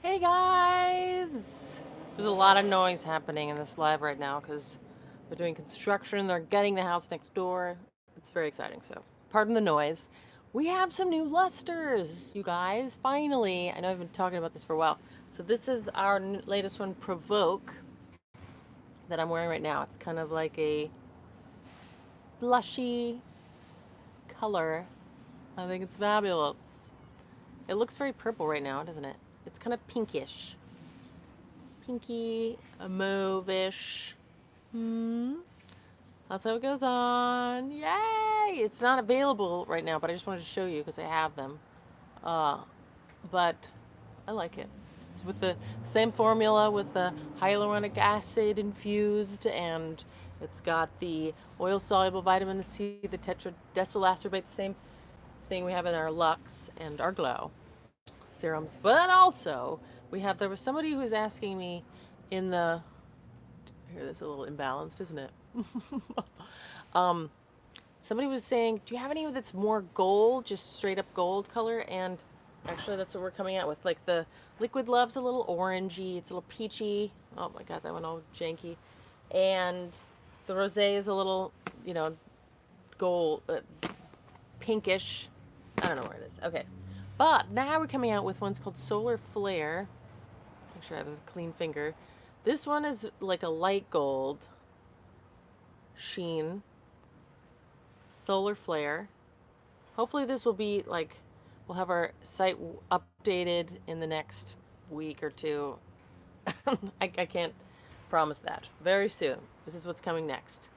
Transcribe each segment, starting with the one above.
Hey guys! There's a lot of noise happening in this live right now because they're doing construction, they're gutting the house next door. It's very exciting, so pardon the noise. We have some new lusters, you guys, finally. I know I've been talking about this for a while. So this is our latest one, Provoke, that I'm wearing right now. It's kind of like a blushy color. I think it's fabulous. It looks very purple right now, doesn't it? It's kind of pinkish. Pinky, mauve-ish. That's how it goes on. Yay! It's not available right now, but I just wanted to show you because I have them. But I like it. It's with the same formula with the hyaluronic acid infused, and it's got the oil-soluble vitamin C, the tetradesolacerbate, the same thing we have in our Lux and our Glow serums. But also, there was somebody who was asking me in the, here, that's a little imbalanced, isn't it? Somebody was saying, do you have any that's more gold, just straight up gold color? And actually, that's what we're coming out with. Like the Liquid Love's a little orangey, it's a little peachy. Oh my god, that went all janky. And the Rosé is a little, gold, pinkish. I don't know where it is. Okay. But now we're coming out with ones called Solar Flare. Make sure I have a clean finger. This one is like a light gold sheen. Solar Flare. Hopefully this will be like, we'll have our site updated in the next week or two. I can't promise that. Very soon. This is what's coming next.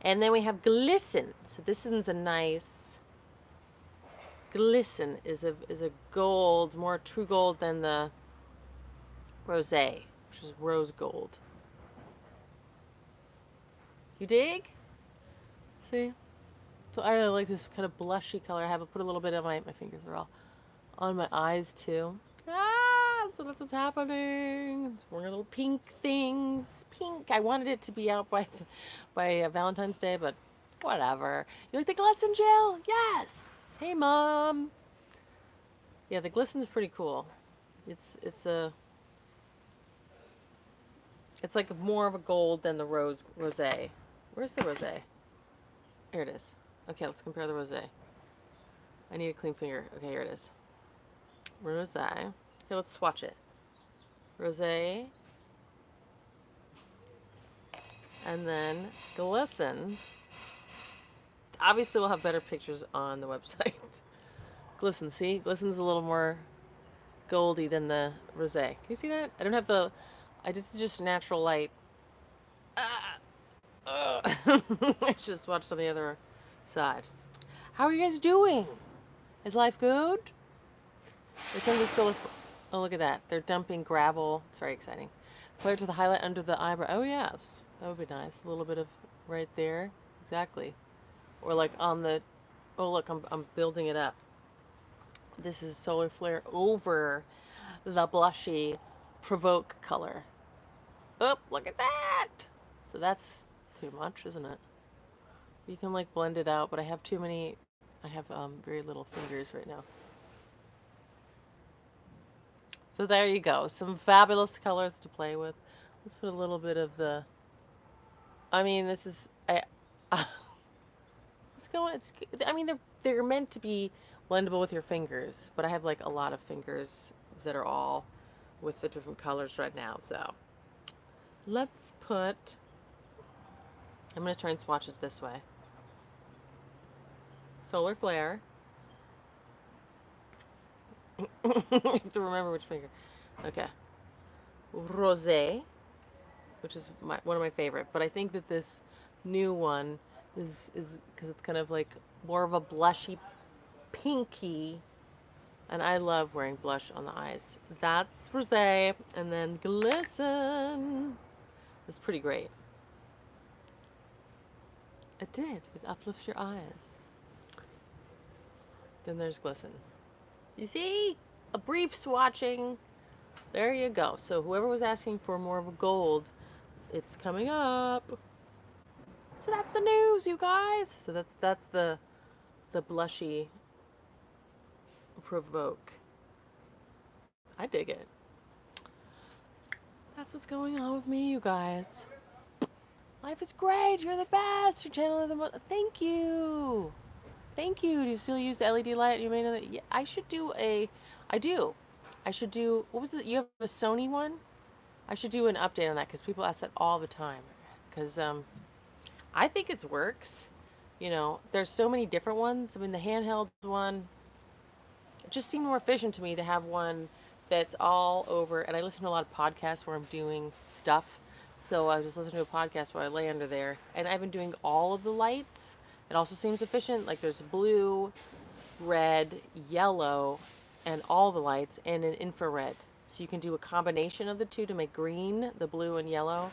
And then we have Glisten. So this one's a nice... Glisten is a gold, more true gold than the Rosé, which is rose gold. You dig? See? So I really like this kind of blushy color. I have put a little bit of my fingers are all on my eyes too. So that's what's happening. Wearing little pink things. Pink. I wanted it to be out by Valentine's Day, but whatever. You like the Glisten gel? Yes. Hey, Mom. Yeah, the Glisten's pretty cool. It's like more of a gold than the Rosé. Where's the Rosé? Here it is. Okay, let's compare the Rosé. I need a clean finger. Okay, here it is. Rosé. Okay, let's swatch it. Rosé. And then Glisten. Obviously, we'll have better pictures on the website. Glisten, see? Glisten's a little more goldy than the Rosé. Can you see that? I don't have the... just natural light. I just swatched on the other side. How are you guys doing? Is life good? It's in the solar... Oh, look at that. They're dumping gravel. It's very exciting. Apply it to the highlight under the eyebrow. Oh, yes. That would be nice. A little bit of right there. Exactly. Or like on the... Oh, look, I'm building it up. This is Solar Flare over the blushy Provoke color. Oh, look at that! So that's too much, isn't it? You can like blend it out, but I have too many... I have very little fingers right now. So there you go. Some fabulous colors to play with. Let's put a little bit of the... I mean, this is... Let's go... I mean, they're meant to be blendable with your fingers, but I have like a lot of fingers that are all with the different colors right now, so... Let's put... I'm going to try and swatch this this way. Solar Flare. I have to remember which finger. Okay. Rosé, which is one of my favorite, but I think that this new one is because it's kind of like more of a blushy pinky, and I love wearing blush on the eyes. That's Rosé, and then Glisten. It's pretty great. It did. It uplifts your eyes. Then there's Glisten. You see? A brief swatching. There you go. So whoever was asking for more of a gold, it's coming up. So that's the news, you guys. So that's the blushy Provoke. I dig it. That's what's going on with me, you guys. Life is great. You're the best. Your channel of the month. Thank you. Thank you. Do you still use the LED light? You may know that. Yeah, I should do a. I do. I should do. What was it? You have a Sony one? I should do an update on that because people ask that all the time. Because I think it works. You know, there's so many different ones. I mean, the handheld one, it just seemed more efficient to me to have one that's all over. And I listen to a lot of podcasts where I'm doing stuff. So I just listen to a podcast where I lay under there. And I've been doing all of the lights. It also seems efficient. Like there's blue, red, yellow, and all the lights, and an infrared. So you can do a combination of the two to make green, the blue and yellow.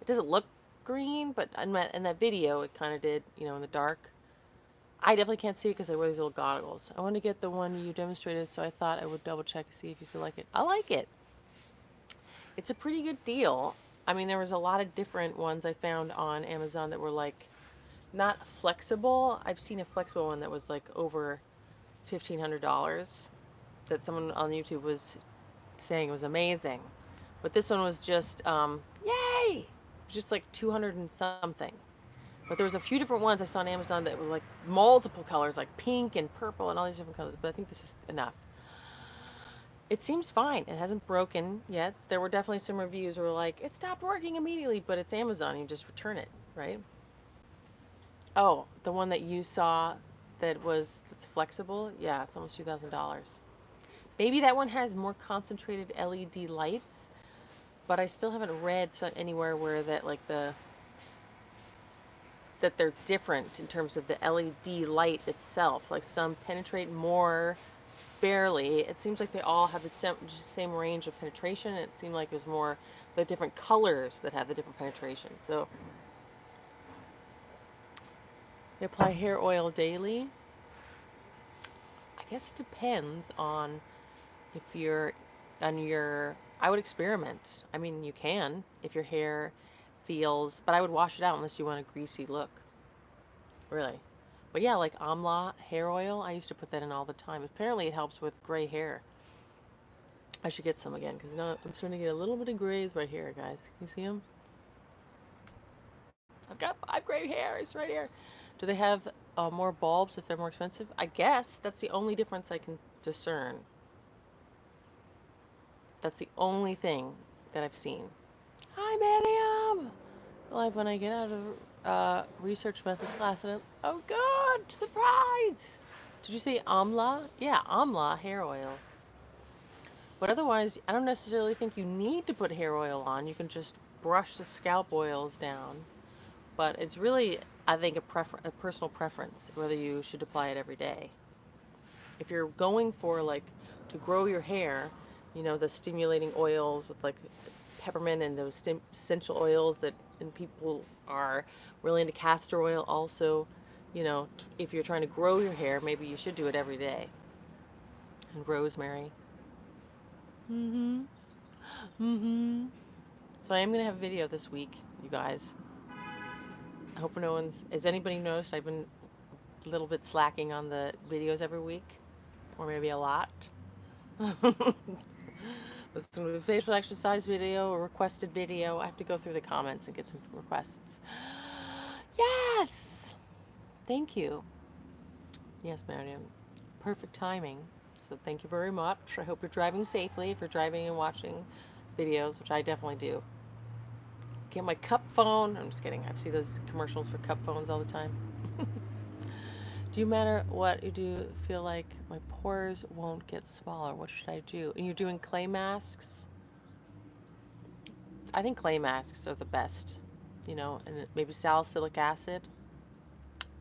It doesn't look green, but in that video it kind of did, you know, in the dark. I definitely can't see it because I wear these little goggles. I want to get the one you demonstrated, so I thought I would double check to see if you still like it. I like it. It's a pretty good deal. I mean, there was a lot of different ones I found on Amazon that were like not flexible. I've seen a flexible one that was like over $1,500 that someone on YouTube was saying was amazing. But this one was just, yay! It was just like 200 and something. But there was a few different ones I saw on Amazon that were like multiple colors, like pink and purple and all these different colors. But I think this is enough. It seems fine. It hasn't broken yet. There were definitely some reviews where were like, it stopped working immediately, but it's Amazon. You just return it, right? Oh, the one that you saw that's flexible? Yeah, it's almost $2,000. Maybe that one has more concentrated LED lights, but I still haven't read anywhere where that that they're different in terms of the LED light itself. Like some penetrate more barely. It seems like they all have the same range of penetration. It seemed like it was more the different colors that have the different penetration. So they apply hair oil daily. I guess it depends on if you're on your, I would experiment. I mean, you can if your hair feels, but I would wash it out unless you want a greasy look. Really. But yeah, like Amla hair oil, I used to put that in all the time. Apparently it helps with gray hair. I should get some again because now I'm starting to get a little bit of grays right here, guys. Can you see them? I've got 5 gray hairs right here. Do they have more bulbs if they're more expensive? I guess that's the only difference I can discern. That's the only thing that I've seen. Hi, Miriam! Live when I get out of research methods class. Oh, good! Surprise! Did you say Amla? Yeah, Amla hair oil. But otherwise, I don't necessarily think you need to put hair oil on. You can just brush the scalp oils down. But it's really, I think, a personal preference whether you should apply it every day. If you're going for like to grow your hair, you know, the stimulating oils with like peppermint and those essential oils that, and people are really into castor oil also, you know, if you're trying to grow your hair, maybe you should do it every day. And rosemary. So I am going to have a video this week, you guys. I hope no one's, has anybody noticed I've been a little bit slacking on the videos every week? Or maybe a lot? It's going to be a facial exercise video, a requested video. I have to go through the comments and get some requests. Yes! Thank you. Yes, Mariam. Perfect timing. So thank you very much. I hope you're driving safely if you're driving and watching videos, which I definitely do. Get my cup phone. I'm just kidding. I see those commercials for cup phones all the time. Do you matter what you do, feel like my pores won't get smaller? What should I do? And you're doing clay masks? I think clay masks are the best, you know, and maybe salicylic acid.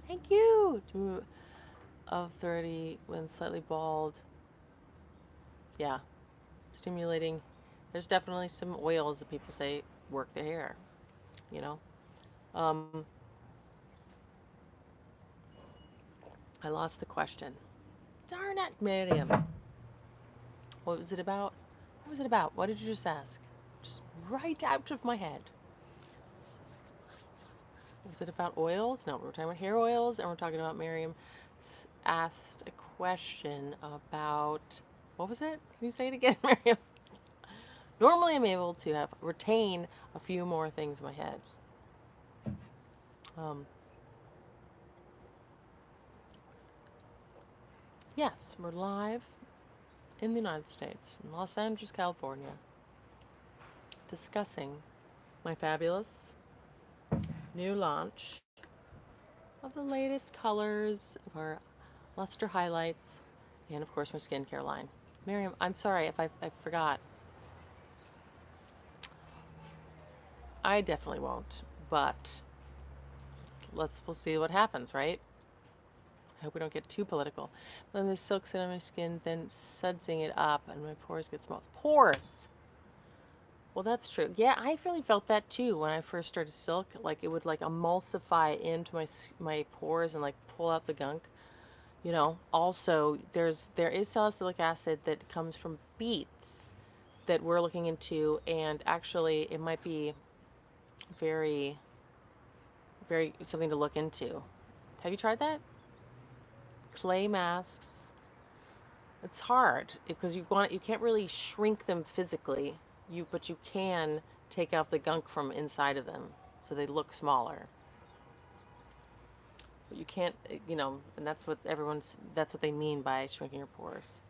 Thank you. Of 30 when slightly bald. Yeah. Stimulating. There's definitely some oils that people say work their hair, you know. I lost the question. Darn it, Miriam. What was it about? What was it about? What did you just ask? Just right out of my head. Was it about oils? No, we're talking about hair oils, and we're talking about Miriam asked a question about, what was it? Can you say it again, Miriam? Normally I'm able to retain a few more things in my head. Um, yes, we're live in the United States, in Los Angeles, California, discussing my fabulous new launch of the latest colors of our Lustre highlights, and of course my skincare line. Miriam, I'm sorry if I forgot. I definitely won't, but we'll see what happens, right? I hope we don't get too political. When the silk sit on my skin, then sudsing it up, and my pores get small. Pores! Well, that's true. Yeah, I really felt that too when I first started silk. Like it would like emulsify into my pores and like pull out the gunk. You know. Also, there is salicylic acid that comes from beets that we're looking into, and actually, it might be very, very something to look into. Have you tried that? Clay masks. It's hard because you can't really shrink them physically. But you can take out the gunk from inside of them so they look smaller. But you can't, and that's what they mean by shrinking your pores.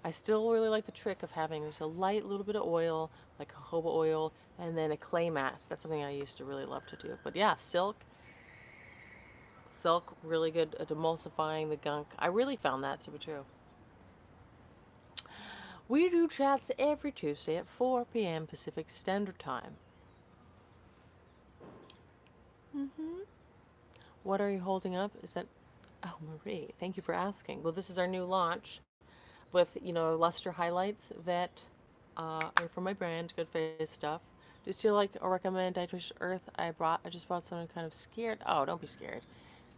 I still really like the trick of having just a light little bit of oil, like jojoba oil, and then a clay mask. That's something I used to really love to do. But yeah, silk, really good at emulsifying the gunk. I really found that to be true. We do chats every Tuesday at 4 p.m. Pacific Standard Time. What are you holding up? Is that... Oh, Marie, thank you for asking. Well, this is our new launch with, Lustre highlights that are from my brand, Good Face Stuff. Just to like recommend Dietitian Earth, I just brought something kind of scared. Oh, don't be scared.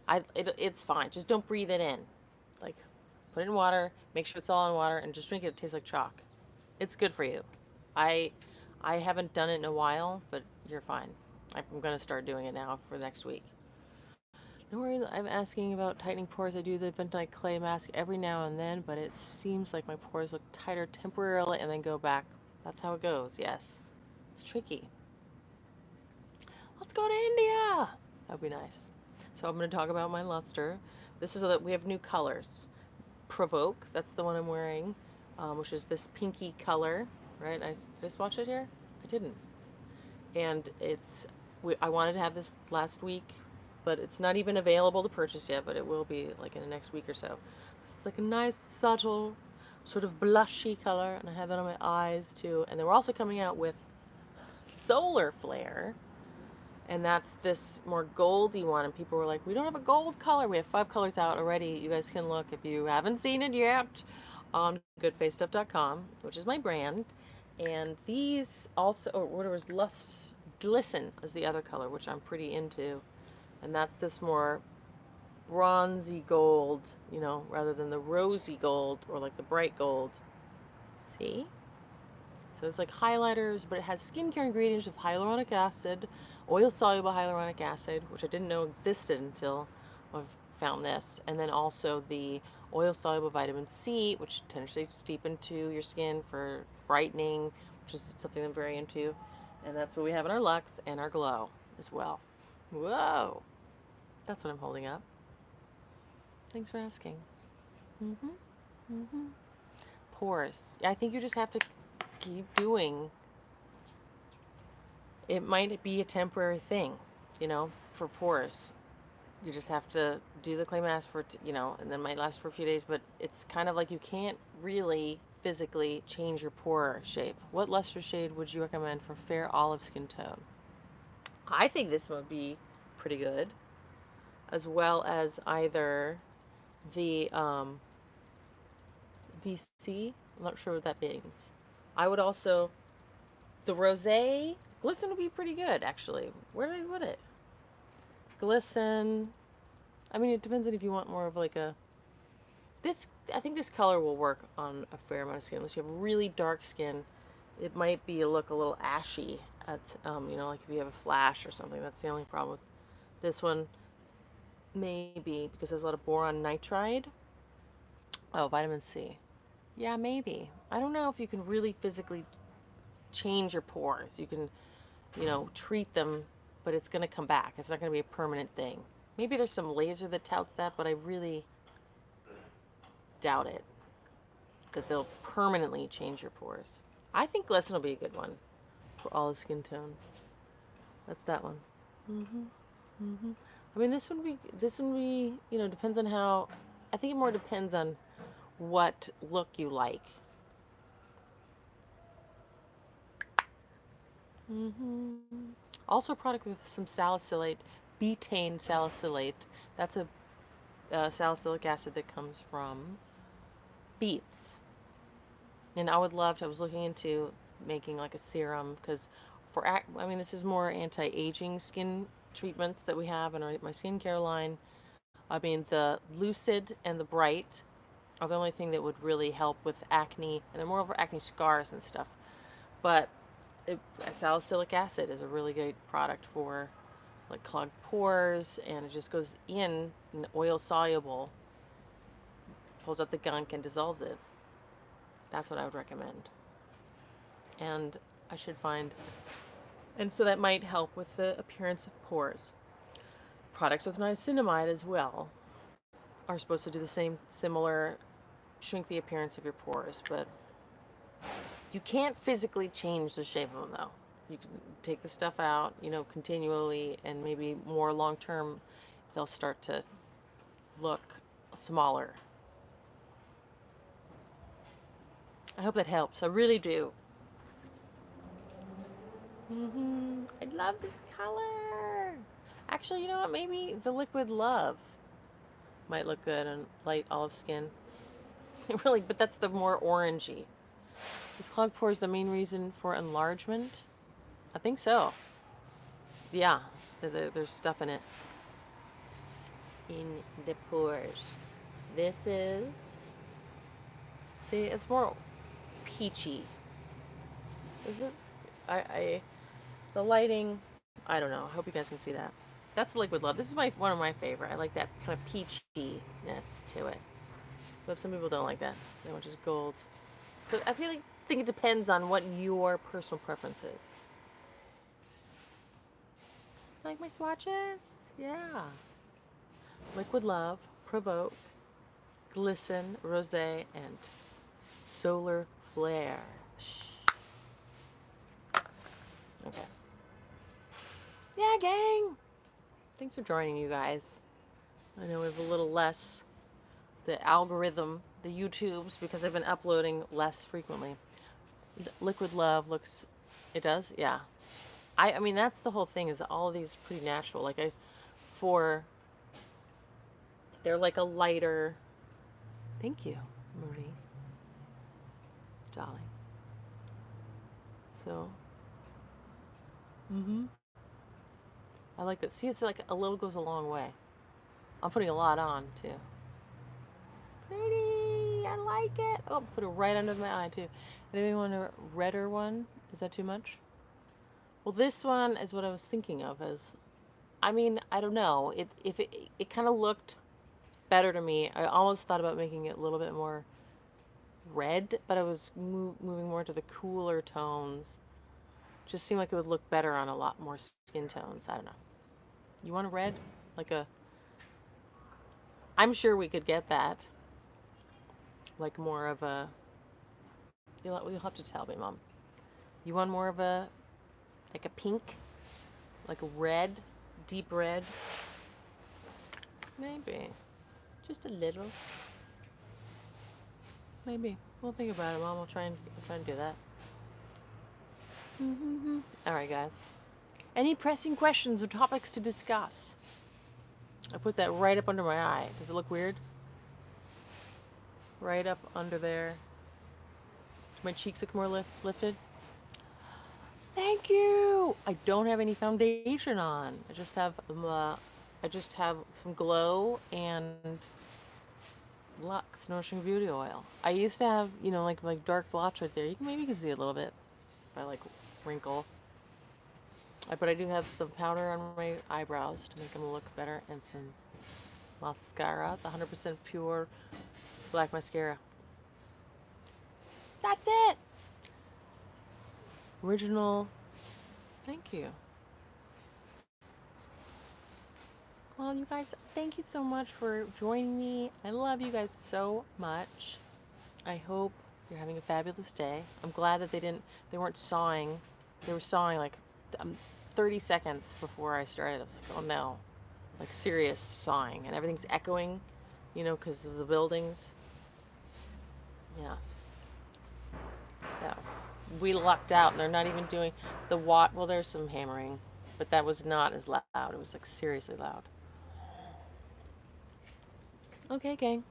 It's fine. Just don't breathe it in. Like, put it in water, make sure it's all in water, and just drink it. It tastes like chalk. It's good for you. I haven't done it in a while, but you're fine. I'm going to start doing it now for next week. Don't worry, I'm asking about tightening pores. I do the bentonite clay mask every now and then, but it seems like my pores look tighter temporarily and then go back. That's how it goes, yes. It's tricky. Let's go to India! That would be nice. So I'm going to talk about my Lustre. This is so that we have new colors. Provoke, that's the one I'm wearing, which is this pinky color, right? Did I swatch it here? I didn't. And I wanted to have this last week, but it's not even available to purchase yet, but it will be like in the next week or so. It's like a nice, subtle, sort of blushy color, and I have that on my eyes too. And then we're also coming out with Solar Flare, and that's this more goldy one, and people were like, we don't have a gold color. We have 5 colors out already. You guys can look if you haven't seen it yet on goodfacestuff.com, which is my brand. And these also, what was Glisten is the other color, which I'm pretty into. And that's this more bronzy gold, rather than the rosy gold or like the bright gold. See? So it's like highlighters, but it has skincare ingredients of hyaluronic acid, oil-soluble hyaluronic acid, which I didn't know existed until I found this, and then also the oil-soluble vitamin C, which penetrates deep into your skin for brightening, which is something I'm very into. And that's what we have in our Lux and our Glow as well. Whoa! That's what I'm holding up. Thanks for asking. Pores. I think you just have to keep doing. It might be a temporary thing, for pores. You just have to do the clay mask for, and then might last for a few days, but it's kind of like you can't really physically change your pore shape. What Lustre shade would you recommend for fair olive skin tone? I think this would be pretty good, as well as either the VC. I'm not sure what that means. I would also, the Rosé Glisten would be pretty good, actually. Where did I put it? Glisten. I mean, it depends on if you want more of like I think this color will work on a fair amount of skin. Unless you have really dark skin, it might look a little ashy at, like if you have a flash or something. That's the only problem with this one. Maybe because there's a lot of boron nitride. Oh, vitamin C. Yeah, maybe. I don't know if you can really physically change your pores. You can, you know, treat them, but it's going to come back. It's not going to be a permanent thing. Maybe there's some laser that touts that, but I really doubt it, that they'll permanently change your pores. I think Glisten will be a good one for all the skin tone. That's that one. I mean, this one we, you know, depends on how, I think it more depends on what look you like. Also a product with some salicylate, betaine salicylate. That's a salicylic acid that comes from beets. And I was looking into making like a serum, because I mean, this is more anti-aging skin treatments that we have in my skincare line. I mean, the Lucid and the Bright are the only thing that would really help with acne, and they're more over acne scars and stuff. But salicylic acid is a really great product for like clogged pores, and it just goes in oil soluble, pulls out the gunk and dissolves it. That's what I would recommend. And I should find, and so that might help with the appearance of pores. Products with niacinamide as well are supposed to do the same, similar, shrink the appearance of your pores, but you can't physically change the shape of them though. You can take the stuff out, you know, continually, and maybe more long term, they'll start to look smaller. I hope that helps. I really do. I love this color. Actually, you know what? Maybe the Liquid Love might look good on light olive skin. Really, but that's the more orangey. Is clogged pores the main reason for enlargement? I think so. Yeah, there's stuff in it. In the pores. This is, see, it's more peachy. Is it? The lighting, I don't know. I hope you guys can see that. That's Liquid Love. This is one of my favorite. I like that kind of peachiness to it. But some people don't like that. They want just gold. So I think it depends on what your personal preference is. Like my swatches? Yeah. Liquid Love, Provoke, Glisten, Rosé, and Solar Flare. Okay. Yeah, gang! Thanks for joining, you guys. I know we have a little less, the algorithm, the YouTubes, because I've been uploading less frequently. Liquid Love looks, it does? Yeah. I mean, that's the whole thing, is all of these are pretty natural. Like, they're like a lighter, thank you, Marie. Darling. So, I like that. See, it's like a little goes a long way. I'm putting a lot on, too. Pretty! I like it! Oh, put it right under my eye, too. Anybody want a redder one? Is that too much? Well, this one is what I was thinking of as, I mean, I don't know. It kind of looked better to me. I almost thought about making it a little bit more red, but I was moving more to the cooler tones. Just seemed like it would look better on a lot more skin tones. I don't know. You want a red? Like a, I'm sure we could get that. Like more of a, you'll have to tell me, Mom. You want more of a, like a pink? Like a red? Deep red? Maybe. Just a little. Maybe. We'll think about it, Mom. We'll try and do that. Alright, guys. Any pressing questions or topics to discuss? I put that right up under my eye. Does it look weird? Right up under there. Do my cheeks look more lifted? Thank you! I don't have any foundation on. I just have some glow and LUX Nourishing Beauty Oil. I used to have, you know, like dark blotch right there. Maybe you can see a little bit if I like wrinkle. But I do have some powder on my eyebrows to make them look better, and some mascara, the 100% pure black mascara. That's it! Original. Thank you. Well, you guys, thank you so much for joining me. I love you guys so much. I hope you're having a fabulous day. I'm glad that they weren't sawing. They were sawing like 30 seconds before I started. I was like, oh no, like serious sawing, and everything's echoing, you know, because of the buildings. Yeah. So we lucked out, and they're not even doing the watt. Well, there's some hammering, but that was not as loud. It was like seriously loud. Okay, gang.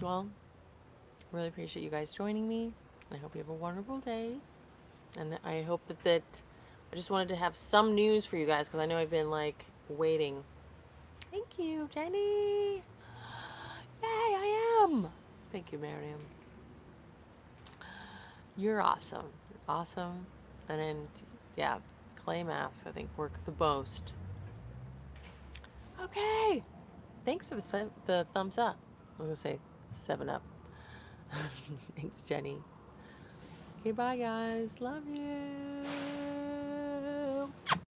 Well, really appreciate you guys joining me. I hope you have a wonderful day. And I hope that I just wanted to have some news for you guys because I know I've been like waiting. Thank you, Jenny. Yay, I am. Thank you, Miriam. You're awesome. You're awesome. And then, yeah, clay masks I think work the most. Okay. Thanks for the thumbs up. I was going to say 7 up. Thanks, Jenny. Okay, bye, guys. Love you.